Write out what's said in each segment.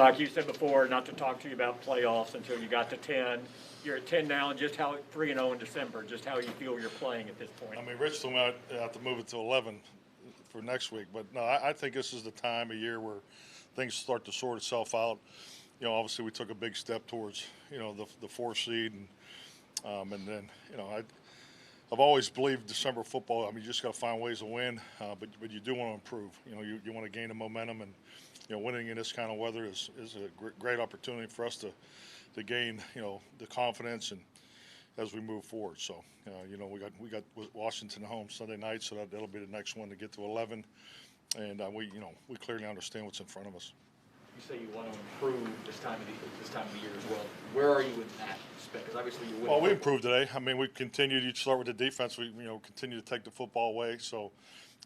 Like you said before, not to talk to you about playoffs until you got to 10. You're at 10 now, and just how 3-0 in December, just how you feel you're playing at this point. I mean, Rich told me I have to move it to 11 for next week, but no, I think this is the time of year where things start to sort itself out. Obviously we took a big step towards the 4 seed, and then I've always believed December football. I mean, you just got to find ways to win, but you do want to improve. You want to gain the momentum, and winning in this kind of weather is a great opportunity for us to gain the confidence and as we move forward. So we got Washington home Sunday night, so that'll be the next one to get to 11, and we clearly understand what's in front of us. You say you want to improve this time of the year as well. Where are you in that respect? Because obviously you're winning. Well, we improved today. I mean, we continued. You start with the defense. We continue to take the football away. So,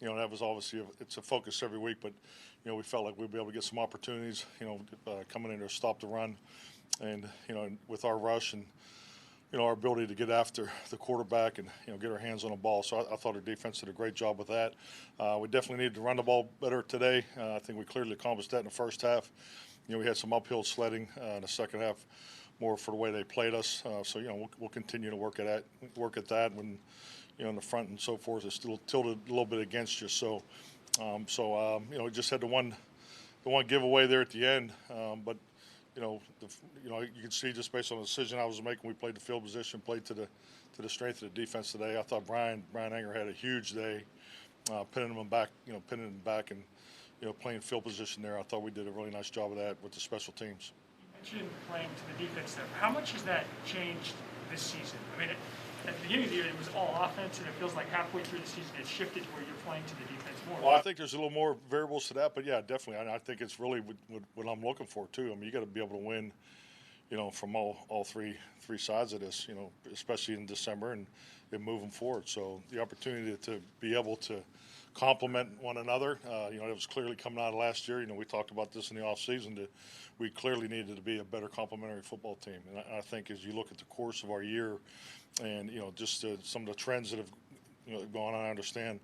that was obviously it's a focus every week. But we felt like we'd be able to get some opportunities. Coming in there, stop the run, and with our rush and our ability to get after the quarterback and get our hands on the ball. So I thought our defense did a great job with that. We definitely needed to run the ball better today. I think we clearly accomplished that in the first half. We had some uphill sledding in the second half, more for the way they played us. So we'll continue to work at that when in the front and so forth. It's still tilted a little bit against you. So we just had the one giveaway there at the end, but. You can see just based on the decision I was making, we played the field position, played to the strength of the defense today. I thought Brian Anger had a huge day, pinning him back, and playing field position there. I thought we did a really nice job of that with the special teams. You mentioned playing to the defense there. How much has that changed this season? I mean, at the beginning of the year, it was all offense, and it feels like halfway through the season, it's shifted to where you're playing to the defense more. Well, I think there's a little more variables to that, but yeah, definitely. I think it's really what I'm looking for too. I mean, you got to be able to win, from all three sides of this, especially in December and moving forward. So the opportunity to be able to complement one another, it was clearly coming out of last year. We talked about this in the offseason that we clearly needed to be a better complementary football team. And I think as you look at the course of our year and, just some of the trends that have gone on, I understand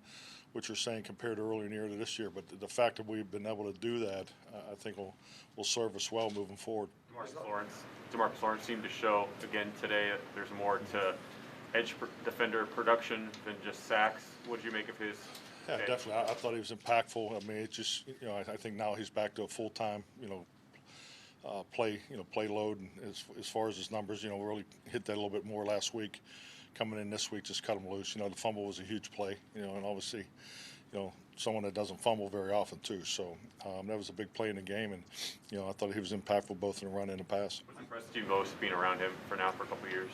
what you're saying compared to earlier in the year to this year. But the fact that we've been able to do that, I think will serve us well moving forward. DeMarcus Lawrence seemed to show again today that there's more to edge defender production than just sacks. What did you make of his? Yeah, definitely. I thought he was impactful. I mean, it's just I think now he's back to a full-time play load, and as far as his numbers, we really hit that a little bit more last week. Coming in this week, just cut him loose. The fumble was a huge play, and obviously, someone that doesn't fumble very often too. So that was a big play in the game, and I thought he was impactful both in the run and the pass. What's impressed you most being around him for a couple of years?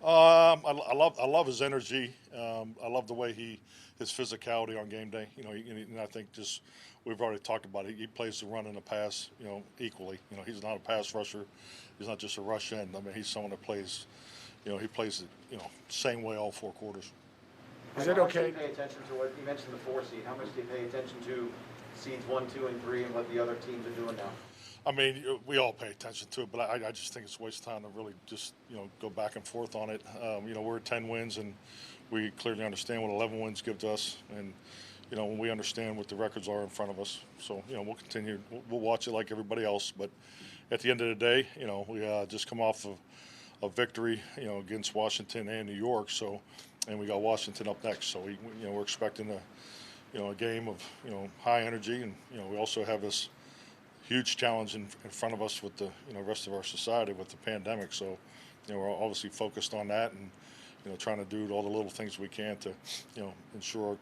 I love his energy. I love the way his physicality on game day. And I think just we've already talked about it. He plays the run and the pass, equally. He's not a pass rusher. He's not just a rush end. I mean, he's someone that plays. He plays it, same way all 4 quarters. Is it okay? How much do you pay attention to what you mentioned the 4 seed? How much do you pay attention to seeds 1, 2, and 3, and what the other teams are doing now? I mean, we all pay attention to it, but I just think it's a waste of time to really just go back and forth on it. We're at 10 wins, and we clearly understand what 11 wins give to us, and when we understand what the records are in front of us. So we'll continue. We'll watch it like everybody else, but at the end of the day, we just come off of a victory, against Washington and New York. So, and we got Washington up next. So we're expecting a game of high energy, and we also have this huge challenge in front of us with the rest of our society with the pandemic. So, we're obviously focused on that, and trying to do all the little things we can to ensure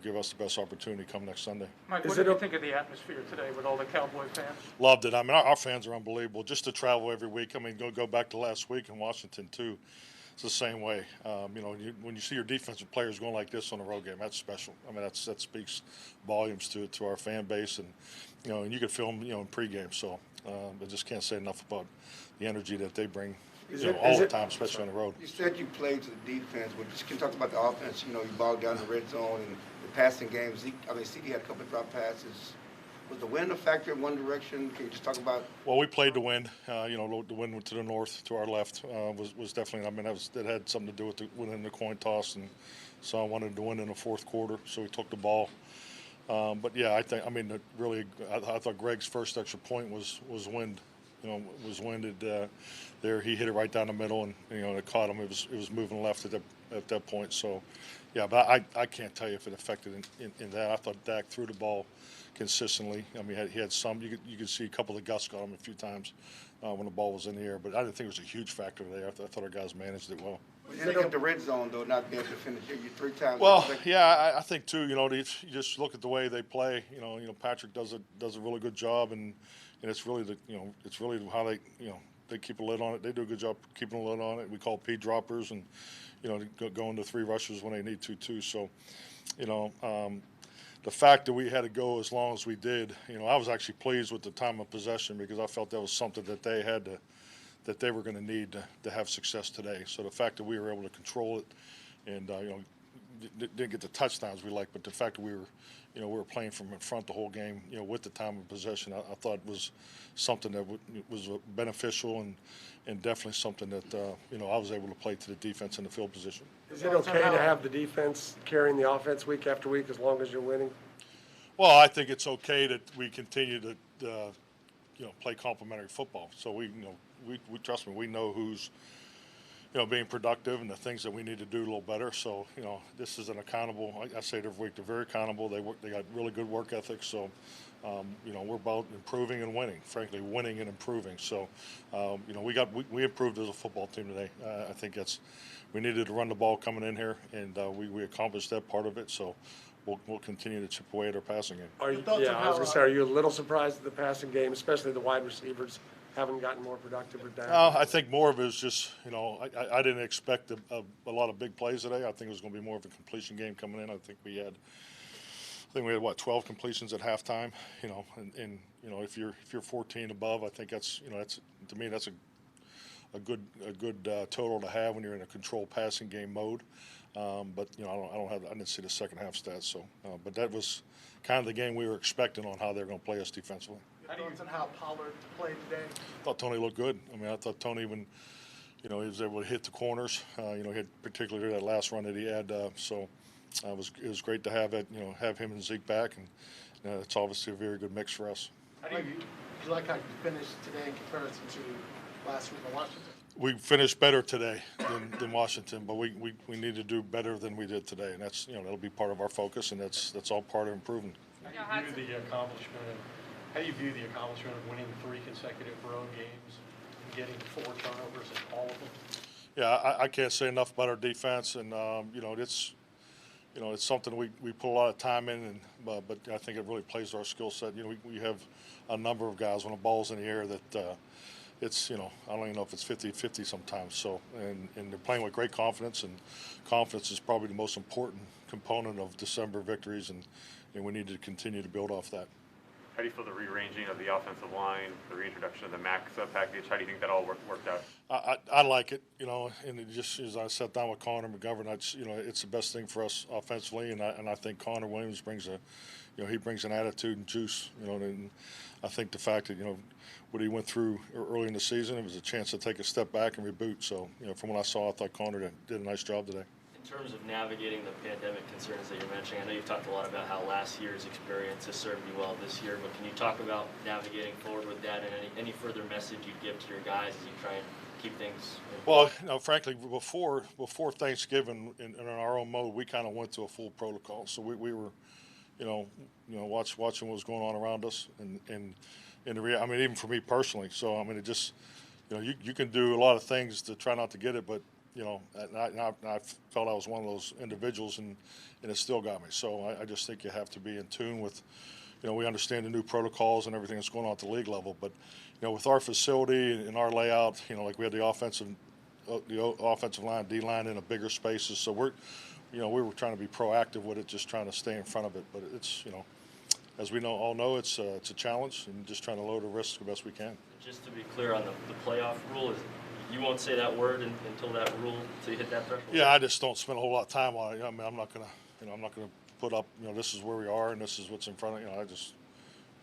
give us the best opportunity come next Sunday. Mike, what did you think of the atmosphere today with all the Cowboys fans? Loved it. I mean, our fans are unbelievable. Just to travel every week. I mean, go back to last week in Washington too. It's the same way. When you see your defensive players going like this on a road game, that's special. I mean, that speaks volumes to our fan base, and and you could feel them in pregame. So I just can't say enough about the energy that they bring. All the time, especially on the road. You said you played to the defense, but just can you talk about the offense? You bogged down the red zone and the passing game. CD had a couple of drop passes. Was the wind a factor in one direction? Can you just talk about? Well, we played the wind. The wind went to the north, to our left. Was definitely. I mean, that had something to do with winning the coin toss, and so I wanted to win in the fourth quarter. So we took the ball. But yeah, I mean, really, I thought Greg's first extra point was wind, was winded there. He hit it right down the middle, and it caught him. It was moving left at that point. So, yeah, but I can't tell you if it affected in that. I thought Dak threw the ball consistently. I mean, he had some. You could see a couple of gusts got him a few times when the ball was in the air, but I didn't think it was a huge factor there. I thought our guys managed it well. You look at the red zone, though, not being able to finish you 3 times. Well, yeah, I think too. If you just look at the way they play. Patrick does a really good job, and it's really it's really how they keep a lid on it. They do a good job keeping a lid on it. We call P droppers, and going to 3 rushes when they need to too. So, the fact that we had to go as long as we did, I was actually pleased with the time of possession because I felt that was something that they were going to need to have success today. So the fact that we were able to control it and didn't get the touchdowns we liked, but the fact that we were playing from in front the whole game, with the time of possession, I thought was something that was beneficial and definitely something that I was able to play to the defense in the field position. Is it okay to have the defense carrying the offense week after week as long as you're winning? Well, I think it's okay that we continue to play complementary football. So we trust me, we know who's being productive and the things that we need to do a little better. So this is an accountable. I say it every week. They're very accountable. They got really good work ethic. So we're about improving and winning. Frankly, winning and improving. So we improved as a football team today. I think we needed to run the ball coming in here, and we accomplished that part of it. So. We'll continue to chip away at our passing game. I was going to say, are you a little surprised at the passing game, especially the wide receivers haven't gotten more productive with that? I think more of it is just, I didn't expect a lot of big plays today. I think it was going to be more of a completion game coming in. I think we had 12 completions at halftime. And if you're 14 above, I think that's to me that's a good total to have when you're in a controlled passing game mode. But I didn't see the second half stats. So, but that was kind of the game we were expecting on how they're going to play us defensively. Your thoughts on how Pollard played today? I thought Tony looked good. I mean, I thought Tony, when he was able to hit the corners, he had particularly that last run that he had. So it was great to have that. Have him and Zeke back, and it's obviously a very good mix for us. Did you like how you finished today in comparison to last week in Washington? We finished better today than Washington, but we need to do better than we did today, and that's that'll be part of our focus, and that's all part of improving. How do you view the accomplishment of winning 3 consecutive road games and getting 4 turnovers in all of them? Yeah, I can't say enough about our defense, and it's something we put a lot of time in, and but I think it really plays to our skill set. We have a number of guys when the ball's in the air that. It's, I don't even know if it's 50-50 sometimes. So, and they're playing with great confidence, and confidence is probably the most important component of December victories, and we need to continue to build off that. How do you feel the rearranging of the offensive line, the reintroduction of the max package? How do you think that all worked out? I like it, and it just as I sat down with Connor McGovern, it's the best thing for us offensively, and I think Connor Williams brings he brings an attitude and juice, and I think the fact that what he went through early in the season, it was a chance to take a step back and reboot. So from what I saw, I thought Connor did a nice job today. In terms of navigating the pandemic concerns that you're mentioning, I know you've talked a lot about how last year's experience has served you well this year, but can you talk about navigating forward with that and any further message you'd give to your guys as you try and keep things in Well, frankly, before Thanksgiving in our own mode, we kind of went to a full protocol. So we were, watching what was going on around us, and even for me personally. So it just, you can do a lot of things to try not to get it, but I felt I was one of those individuals, and it still got me. So I just think you have to be in tune with, we understand the new protocols and everything that's going on at the league level, but with our facility and our layout, like we had the offensive line, D line in a bigger spaces. So we were trying to be proactive with it, just trying to stay in front of it. But it's, as we all know, it's a challenge, and just trying to load the risk the best we can. Just to be clear on the playoff rule, you won't say that word until you hit that threshold? Yeah, I just don't spend a whole lot of time on it. I'm not gonna put up, this is where we are and this is what's in front of, I just,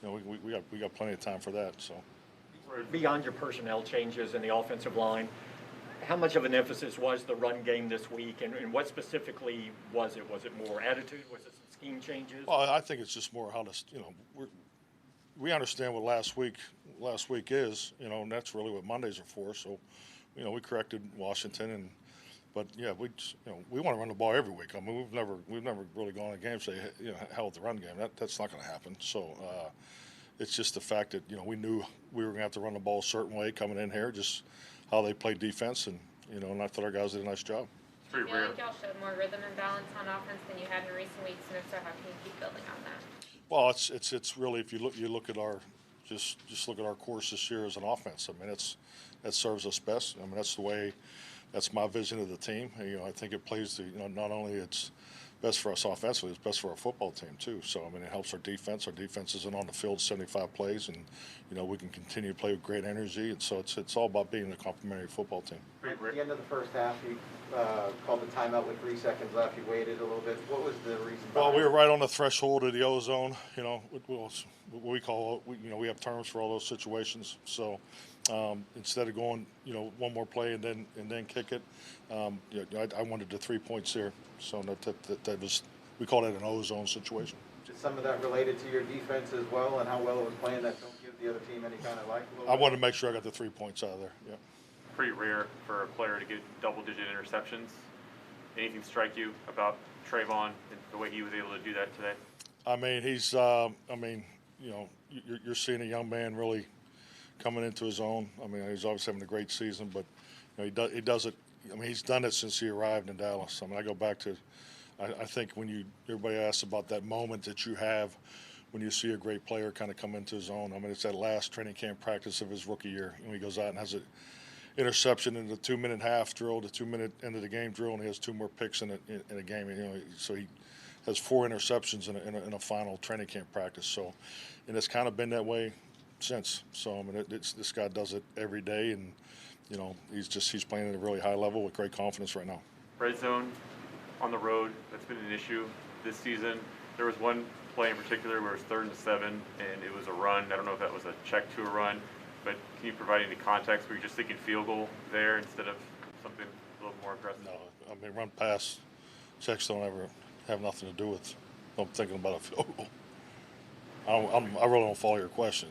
we got plenty of time for that. So. Beyond your personnel changes in the offensive line, how much of an emphasis was the run game this week, and what specifically was it? Was it more attitude? Was it some scheme changes? Well, I think it's just more how to, we understand what last week is, and that's really what Mondays are for. So, we corrected Washington, but yeah, we want to run the ball every week. I mean, we've never really gone a game and say, hell with the run game. That's not going to happen. So, it's just the fact that we knew we were going to have to run the ball a certain way coming in here, just how they played defense, and and I thought our guys did a nice job. It's pretty Do you feel rare. like y'all showed more rhythm and balance on offense than you had in recent weeks, and if so, how can you keep building on that? Well, it's really, if you look at our just look at our course this year as an offense. I mean, that serves us best. I mean, that's my vision of the team. I think it plays not only it's best for us offensively, it's best for our football team too. So I mean, it helps our defense. Our defense isn't on the field 75 plays, and we can continue to play with great energy. And so it's all about being a complementary football team. At the end of the first half, you called the timeout with 3 seconds left. You waited a little bit. What was the reason? Well, we were right on the threshold of the ozone. We call we have terms for all those situations. So instead of going one more play and then kick it, I wanted the 3 points here. So that was, we call that an ozone situation. Is some of that related to your defense as well, and how well it was playing that don't give the other team any kind of life? I wanted to make sure I got the 3 points out of there. Yeah. Pretty rare for a player to get double-digit interceptions. Anything strike you about Trevon and the way he was able to do that today? I mean, you're seeing a young man really coming into his own. I mean, he's obviously having a great season, but he does it. I mean, he's done it since he arrived in Dallas. I mean, I go back to, I think when everybody asks about that moment that you have when you see a great player kind of come into his own. I mean, it's that last training camp practice of his rookie year, and he goes out and has an interception in the 2-minute half drill, the 2-minute end of the game drill, and he has 2 more picks in a game. So he has 4 interceptions in a final training camp practice. So, and it's kind of been that way since. So I mean, this guy does it every day, and he's playing at a really high level with great confidence right now. Red zone on the road, that's been an issue this season. There was one play in particular where it was 3rd and 7, and it was a run. I don't know if that was a check to a run, but can you provide any context? Were you just thinking field goal there instead of something a little more aggressive? No, I mean, run pass checks don't ever have nothing to do with I'm thinking about a field goal. I really don't follow your question.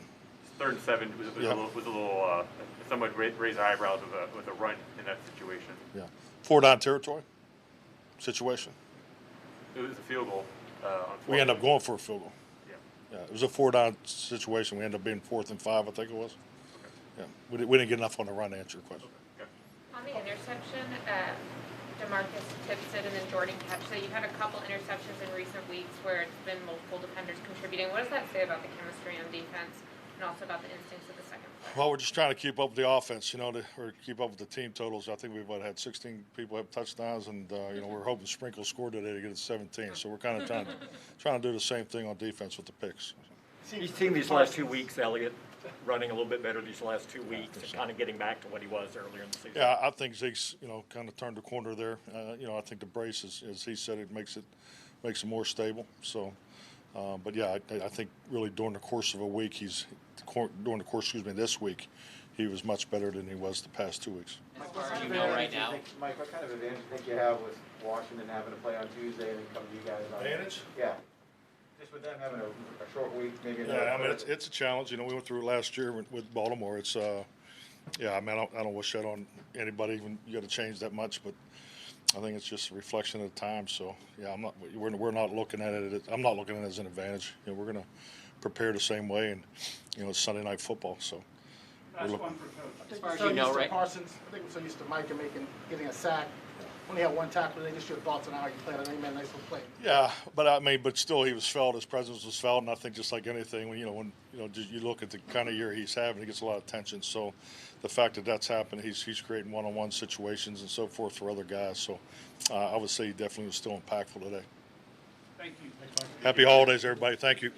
3rd and 7 was a little somewhat raise eyebrows with a run in that situation. Yeah, 4-down territory situation. It was a field goal. We end up going for a field goal. Yeah. Yeah, it was a 4-down situation. We ended up being 4th and 5, I think it was. Okay. Yeah, we didn't get enough on the run to answer your question. Okay. On the interception, DeMarcus tips it and then Jordan catches it. You've had a couple interceptions in recent weeks where it's been multiple defenders contributing. What does that say about the chemistry on defense and also about the instincts of the second player? Well, we're just trying to keep up with the offense, or keep up with the team totals. I think we've had 16 people have touchdowns, and we're hoping Sprinkle scored today to get it 17. So we're kind of trying to do the same thing on defense with the picks. You've seen these last 2 weeks, Elliott, running a little bit better these last 2 weeks and kind of getting back to what he was earlier in the season. Yeah, I think Zeke's kind of turned the corner there. I think the brace, as he said, it makes it more stable. So, but yeah, I think really during the course of a week, this week, he was much better than he was the past 2 weeks. Mike, what kind of advantage do you think you have with Washington having to play on Tuesday and then come to you guys on? Advantage? Yeah. Just with them having a short week, maybe. Yeah, I mean, it's a challenge. We went through it last year with Baltimore. It's I mean, I don't wish that on anybody when you got to change that much, but I think it's just a reflection of the time. So yeah, we're not looking at it. I'm not looking at it as an advantage. We're going to prepare the same way, and it's Sunday night football. So That's one for Coach. As far as you know, right? Parsons, I think we're so used to Mike and getting a sack. When he had one tackle, just your thoughts on how he played. I know he made a nice little play. Yeah, but still, he was felt. His presence was felt, and I think just like anything, when you look at the kind of year he's having, he gets a lot of attention. So, the fact that that's happened, he's creating one-on-one situations and so forth for other guys. So, I would say he definitely was still impactful today. Thank you. Happy holidays, everybody. Thank you.